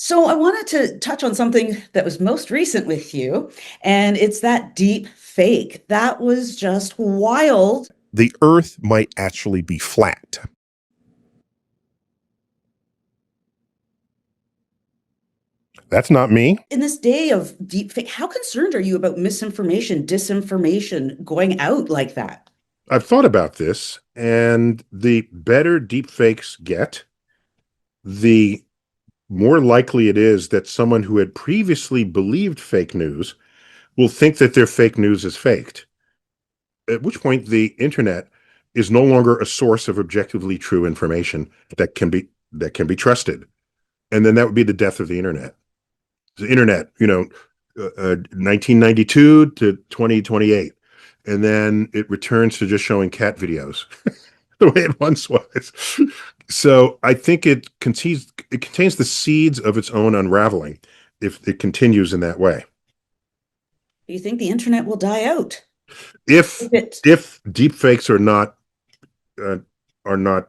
So I wanted to touch on something that was most recent with you, and it's that deep fake. That was just wild. The Earth might actually be flat. That's not me. In this day of deep fake, how concerned are you about misinformation, disinformation going out like that? I've thought about this, and the better deepfakes get, the more likely it is that someone who had previously believed fake news will think that their fake news is faked. At which point the internet is no longer a source of objectively true information that can be trusted. And then that would be the death of the internet. The internet, 1992 to 2028. And then it returns to just showing cat videos the way it once was. So I think it contains the seeds of its own unraveling if it continues in that way. Do you think the internet will die out? If If it, if deepfakes uh, are not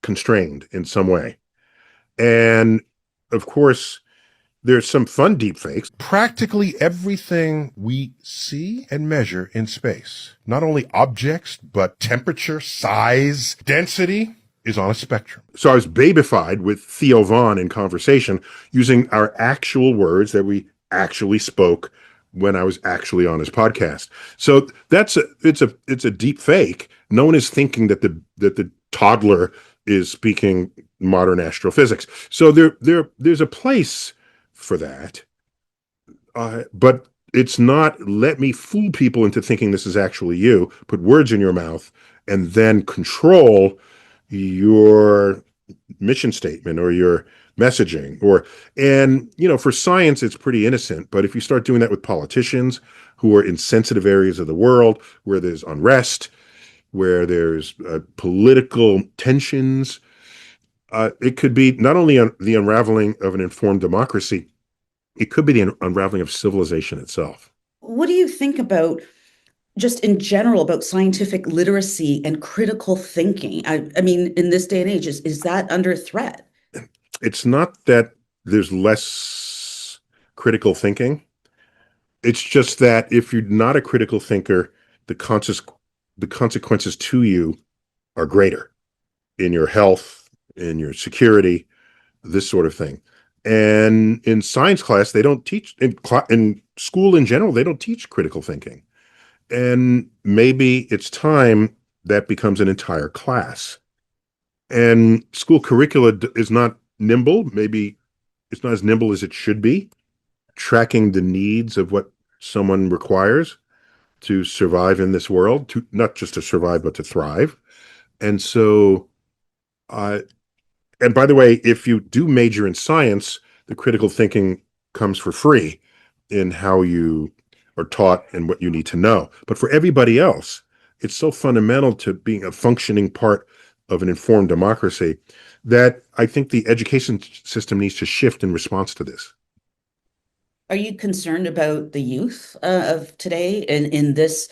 constrained in some way, and of course there's some fun deepfakes. Practically everything we see and measure in space, not only objects, but temperature, size, density, is on a spectrum. So I was babified with Theo Vaughn in conversation using our actual words that we actually spoke when I was actually on his podcast. So it's a deep fake. No one is thinking that the toddler is speaking modern astrophysics. So there's a place for that, but it's not let me fool people into thinking this is actually you, put words in your mouth, and then control your mission statement or your messaging. For science, it's pretty innocent, but if you start doing that with politicians who are in sensitive areas of the world where there's unrest, where there's political tensions, it could be not only the unraveling of an informed democracy, it could be the unraveling of civilization itself. what do you think about just in general about scientific literacy and critical thinking? I mean, in this day and age, is that under threat? It's not that there's less critical thinking. It's just that if you're not a critical thinker, the consequences to you are greater in your health, in your security, this sort of thing. And in science class, they don't teach in school in general, they don't teach critical thinking. And maybe it's time that becomes an entire class. And school curricula is not nimble. Maybe it's not as nimble as it should be, tracking the needs of what someone requires to survive in this world, to not just to survive, but to thrive. And so, uh, and by the way, if you do major in science, the critical thinking comes for free in how you are taught and what you need to know. But for everybody else, it's so fundamental to being a functioning part of an informed democracy that I think the education system needs to shift in response to this. Are you concerned about the youth of today in this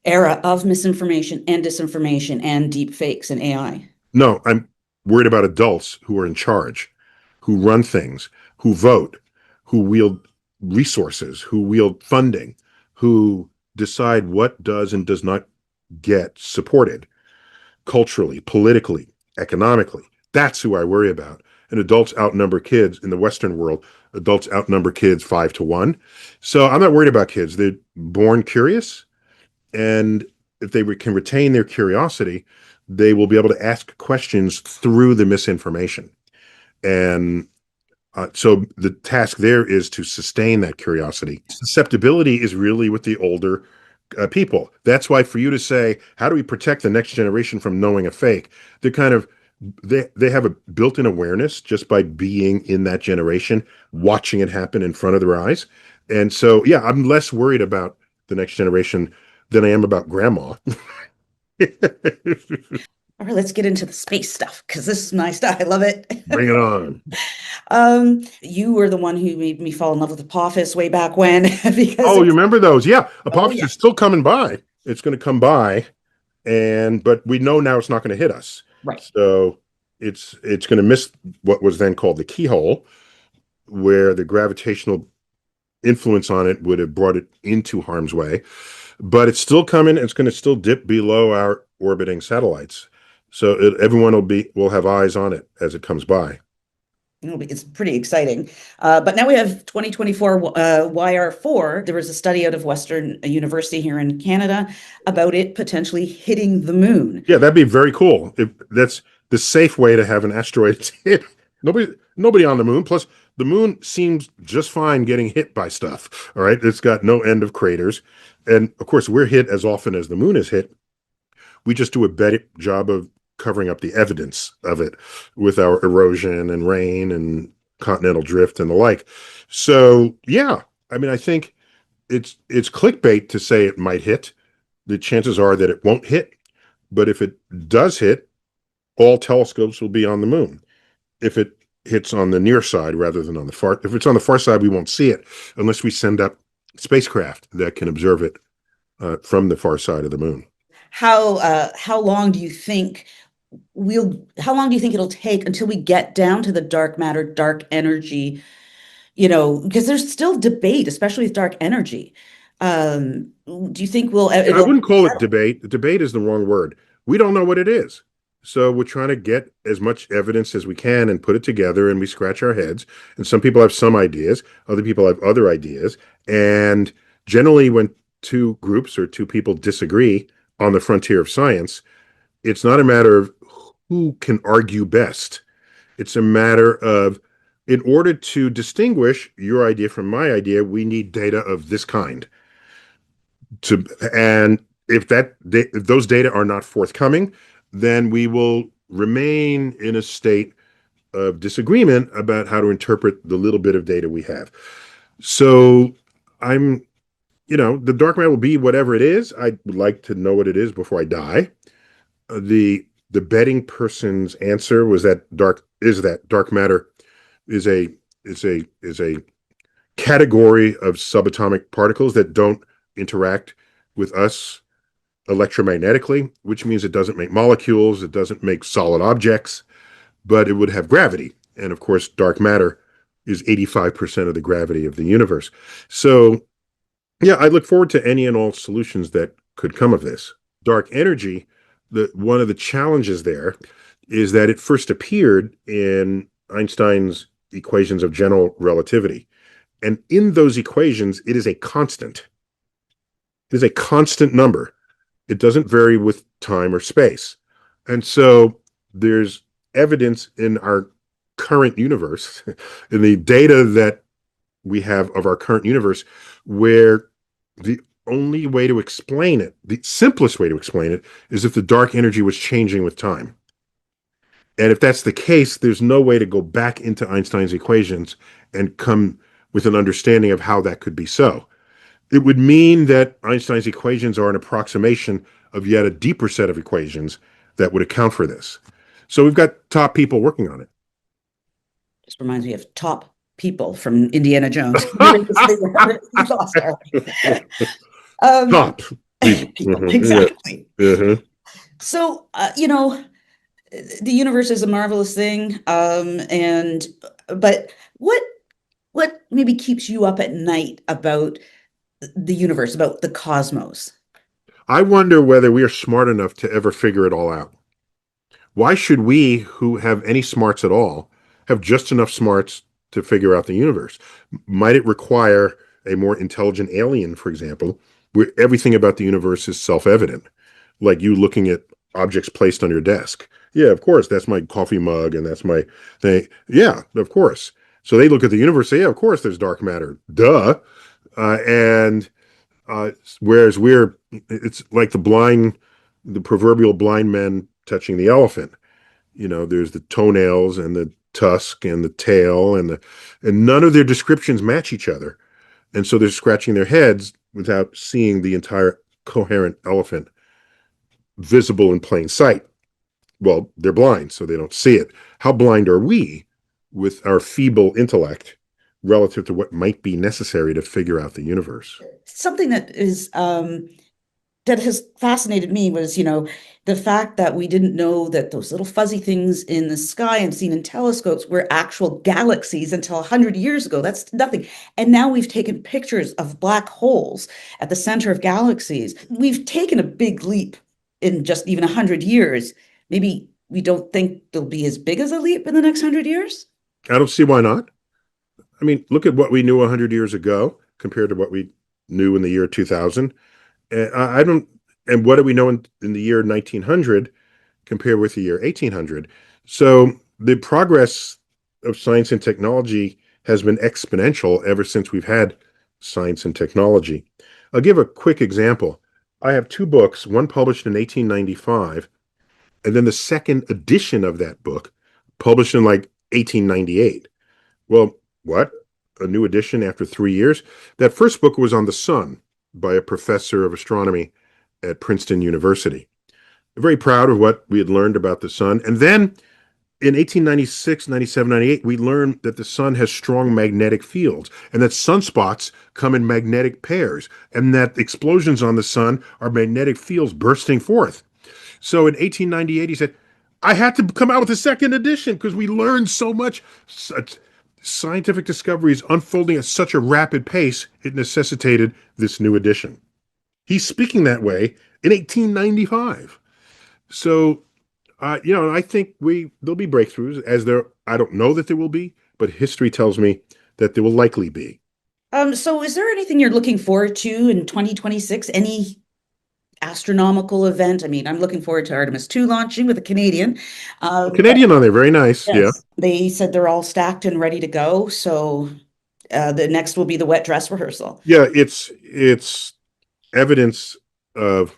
era of misinformation and disinformation and deep fakes and AI? No, I'm worried about adults who are in charge, who run things, who vote, who wield resources, who wield funding, who decide what does and does not get supported culturally, politically, economically. That's who I worry about. And adults outnumber kids in the Western world. Adults outnumber kids 5 to 1. So I'm not worried about kids. They're born curious. And if they can retain their curiosity, they will be able to ask questions through the misinformation. And so the task there is to sustain that curiosity. Susceptibility is really with the older people. That's why for you to say, how do we protect the next generation from knowing a fake? They're kind of they have a built-in awareness just by being in that generation, watching it happen in front of their eyes. And so, yeah, I'm less worried about the next generation than I am about grandma. All right, let's get into the space stuff because this is my stuff. I love it. Bring it on. You were the one who made me fall in love with Apophis way back when because Oh, you remember those? Yeah. Apophis yeah. is still coming by. It's going to come by, but we know now it's not going to hit us. Right. So it's going to miss what was then called the keyhole, where the gravitational influence on it would have brought it into harm's way. But it's still coming. It's going to still dip below our orbiting satellites. So everyone will have eyes on it as it comes by. It's pretty exciting. But now we have 2024 YR4. There was a study out of Western University here in Canada about it potentially hitting the moon. Yeah, that'd be very cool. If that's the safe way to have an asteroid hit. Nobody on the moon. Plus, the moon seems just fine getting hit by stuff. All right. It's got no end of craters. And of course, we're hit as often as the moon is hit. We just do a better job of covering up the evidence of it with our erosion and rain and continental drift and the like. So, yeah, I mean, I think it's clickbait to say it might hit. The chances are that it won't hit. But if it does hit, all telescopes will be on the moon. If it hits on the near side rather than on the far, if it's on the far side, we won't see it unless we send up spacecraft that can observe it from the far side of the moon. How long do you think it'll take until we get down to the dark matter, dark energy? Because there's still debate, especially with dark energy. Do you think I wouldn't call it debate. Debate is the wrong word. We don't know what it is. So we're trying to get as much evidence as we can and put it together, and we scratch our heads. And some people have some ideas, other people have other ideas. And generally, when two groups or two people disagree on the frontier of science, it's not a matter of who can argue best. It's a matter of, in order to distinguish your idea from my idea, we need data of this kind. And if those data are not forthcoming, then we will remain in a state of disagreement about how to interpret the little bit of data we have. So the dark matter will be whatever it is. I would like to know what it is before I die. The betting person's answer was that dark matter is a category of subatomic particles that don't interact with us electromagnetically, which means it doesn't make molecules, it doesn't make solid objects, but it would have gravity. And of course, dark matter is 85% of the gravity of the universe. So, yeah, I look forward to any and all solutions that could come of this. Dark energy, one of the challenges there is that it first appeared in Einstein's equations of general relativity. And in those equations, it is a constant. It is a constant number. It doesn't vary with time or space. And so there's evidence in our current universe, in the data that we have of our current universe, where the only way to explain it, the simplest way to explain it, is if the dark energy was changing with time. And if that's the case, there's no way to go back into Einstein's equations and come with an understanding of how that could be so. It would mean that Einstein's equations are an approximation of yet a deeper set of equations that would account for this. So we've got top people working on it. Just reminds me of top people from Indiana Jones. Top people, exactly. Mm-hmm. So, the universe is a marvelous thing. But what maybe keeps you up at night about the universe, about the cosmos? I wonder whether we are smart enough to ever figure it all out. Why should we, who have any smarts at all, have just enough smarts to figure out the universe? Might it require a more intelligent alien, for example, where everything about the universe is self-evident, like you looking at objects placed on your desk? Yeah, of course, that's my coffee mug and that's my thing. Yeah, of course. So they look at the universe, say, yeah, of course there's dark matter. Duh. Whereas it's like the proverbial blind man touching the elephant. There's the toenails and the tusk and the tail and none of their descriptions match each other. And so they're scratching their heads without seeing the entire coherent elephant visible in plain sight. Well, they're blind, so they don't see it. How blind are we with our feeble intellect relative to what might be necessary to figure out the universe? Something that is that has fascinated me was, the fact that we didn't know that those little fuzzy things in the sky and seen in telescopes were actual galaxies until 100 years ago. That's nothing. And now we've taken pictures of black holes at the center of galaxies. We've taken a big leap in just even 100 years. Maybe we don't think they'll be as big as a leap in the next 100 years. I don't see why not. I mean, look at what we knew 100 years ago compared to what we knew in the year 2000. And I don't, and what do we know in the year 1900 compared with the year 1800? So the progress of science and technology has been exponential ever since we've had science and technology. I'll give a quick example. I have two books, one published in 1895, and then the second edition of that book published in like 1898. Well, what? A new edition after 3 years? That first book was on the sun by a professor of astronomy at Princeton University. I'm very proud of what we had learned about the sun. And then in 1896, 97, 98, we learned that the sun has strong magnetic fields and that sunspots come in magnetic pairs and that explosions on the sun are magnetic fields bursting forth. So in 1898, he said, I had to come out with a second edition because we learned so much. Such scientific discoveries unfolding at such a rapid pace, it necessitated this new edition. He's speaking that way in 1895. So, I think there'll be breakthroughs as there. I don't know that there will be, but history tells me that there will likely be. So is there anything you're looking forward to in 2026? Any astronomical event? I mean, I'm looking forward to Artemis 2 launching with a Canadian. Canadian on there, very nice. Yeah. Yes, they said they're all stacked and ready to go. So the next will be the wet dress rehearsal. Yeah, it's evidence of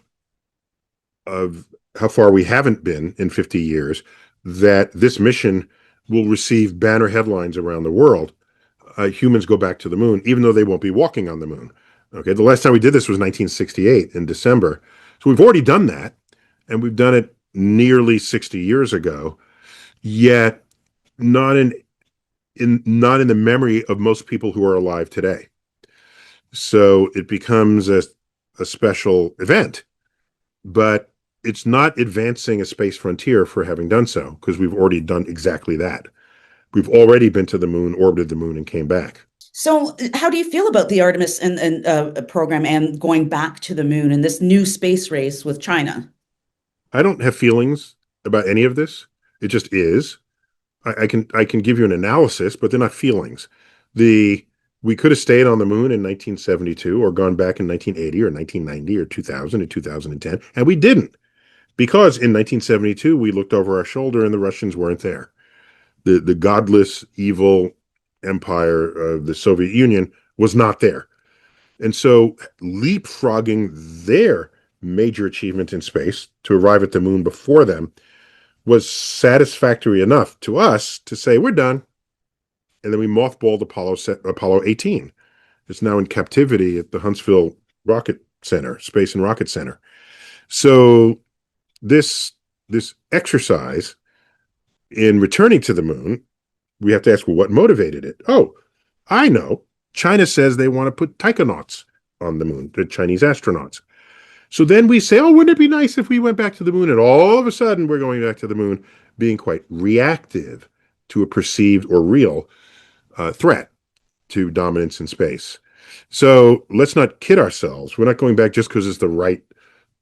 how far we haven't been in 50 years that this mission will receive banner headlines around the world. Humans go back to the moon, even though they won't be walking on the moon. Okay, the last time we did this was 1968 in December. So we've already done that, and we've done it nearly 60 years ago, yet not not in the memory of most people who are alive today. So it becomes a special event, but it's not advancing a space frontier for having done so, because we've already done exactly that. We've already been to the moon, orbited the moon, and came back. So how do you feel about the Artemis and program and going back to the moon and this new space race with China? I don't have feelings about any of this. It just is. I can give you an analysis, but they're not feelings. We could have stayed on the moon in 1972 or gone back in 1980 or 1990 or 2000 or 2010, and we didn't, because in 1972 we looked over our shoulder and the Russians weren't there. The godless, evil empire of the Soviet Union was not there. And so leapfrogging their major achievement in space to arrive at the moon before them was satisfactory enough to us to say, we're done. And then we mothballed Apollo 18. It's now in captivity at the Huntsville Rocket Center, Space and Rocket Center. So this exercise in returning to the moon, we have to ask, well, what motivated it? Oh, I know. China says they want to put taikonauts on the moon, the Chinese astronauts. So then we say, oh, wouldn't it be nice if we went back to the moon? And all of a sudden, we're going back to the moon, being quite reactive to a perceived or real threat to dominance in space. So let's not kid ourselves. We're not going back just because it's the right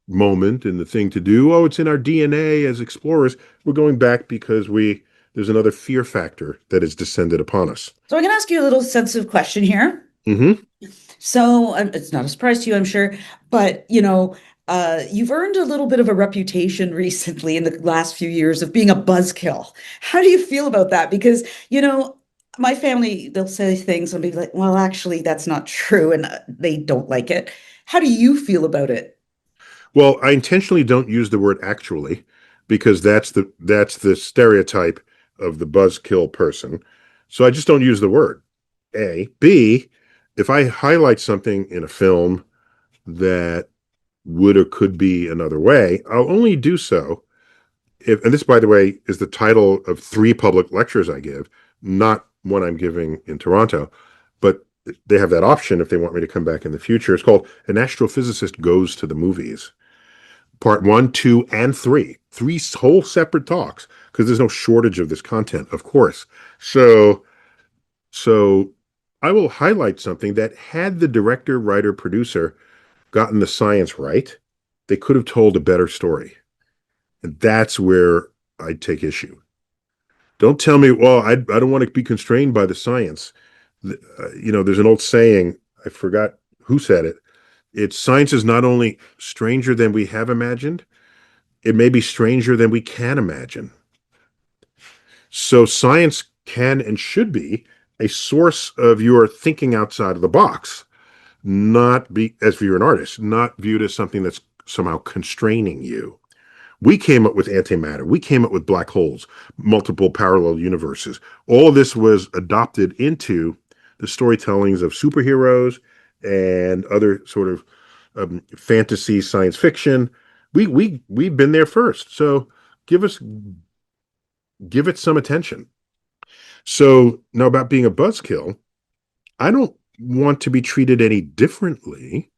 moment and the thing to do. Oh, it's in our DNA as explorers. We're going back because there's another fear factor that has descended upon us. So I'm going to ask you a little sensitive question here. Mm-hmm. So it's not a surprise to you, I'm sure, but you've earned a little bit of a reputation recently in the last few years of being a buzzkill. How do you feel about that? Because, my family, they'll say things and be like, well, actually, that's not true. And they don't like it. How do you feel about it? Well, I intentionally don't use the word actually, because that's the stereotype of the buzzkill person. So I just don't use the word. A. B, if I highlight something in a film that would or could be another way, I'll only do so if, and this, by the way, is the title of 3 public lectures I give, not one I'm giving in Toronto, but they have that option if they want me to come back in the future. It's called An Astrophysicist Goes to the Movies. Part 1, 2, and 3. Three whole separate talks, because there's no shortage of this content, of course. So I will highlight something that had the director, writer, producer gotten the science right, they could have told a better story. And that's where I'd take issue. Don't tell me, well, I don't want to be constrained by the science. There's an old saying, I forgot who said it. It's science is not only stranger than we have imagined, it may be stranger than we can imagine. So science can and should be a source of your thinking outside of the box, not be, as if you're an artist, not viewed as something that's somehow constraining you. We came up with antimatter. We came up with black holes, multiple parallel universes. All of this was adopted into the storytellings of superheroes and other sort of fantasy, science fiction. We've been there first. So give it some attention. So now about being a buzzkill, I don't want to be treated any differently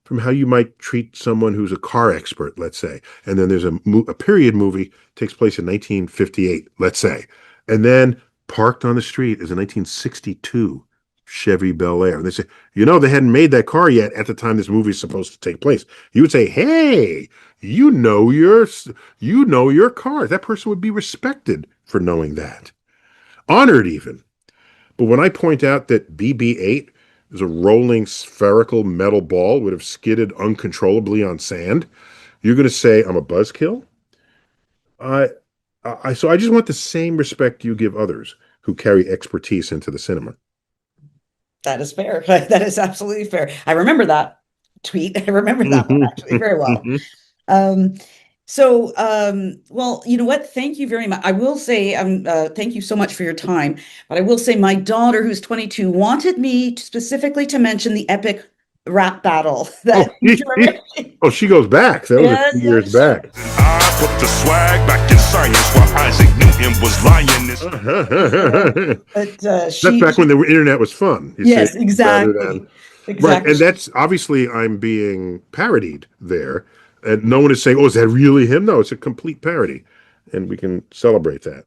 from how you might treat someone who's a car expert, let's say. And then there's a period movie takes place in 1958, let's say. And then parked on the street is a 1962 Chevy Bel Air. And they say, they hadn't made that car yet at the time this movie is supposed to take place. You would say, hey, you know your car. That person would be respected for knowing that. Honored even. But when I point out that BB-8 is a rolling spherical metal ball would have skidded uncontrollably on sand, you're going to say I'm a buzzkill? So I just want the same respect you give others who carry expertise into the cinema. That is fair. That is absolutely fair. I remember that tweet. I remember that one actually very well. Well, you know what? Thank you very much. I will say, thank you so much for your time. But I will say my daughter, who's 22, wanted me specifically to mention the epic rap battle. She goes back. That was a few years back. I put the swag back in science while Isaac Newton was lying. That's back when the internet was fun. Yes, exactly. Right, and that's obviously I'm being parodied there. And no one is saying, oh, is that really him? No, it's a complete parody. And we can celebrate that.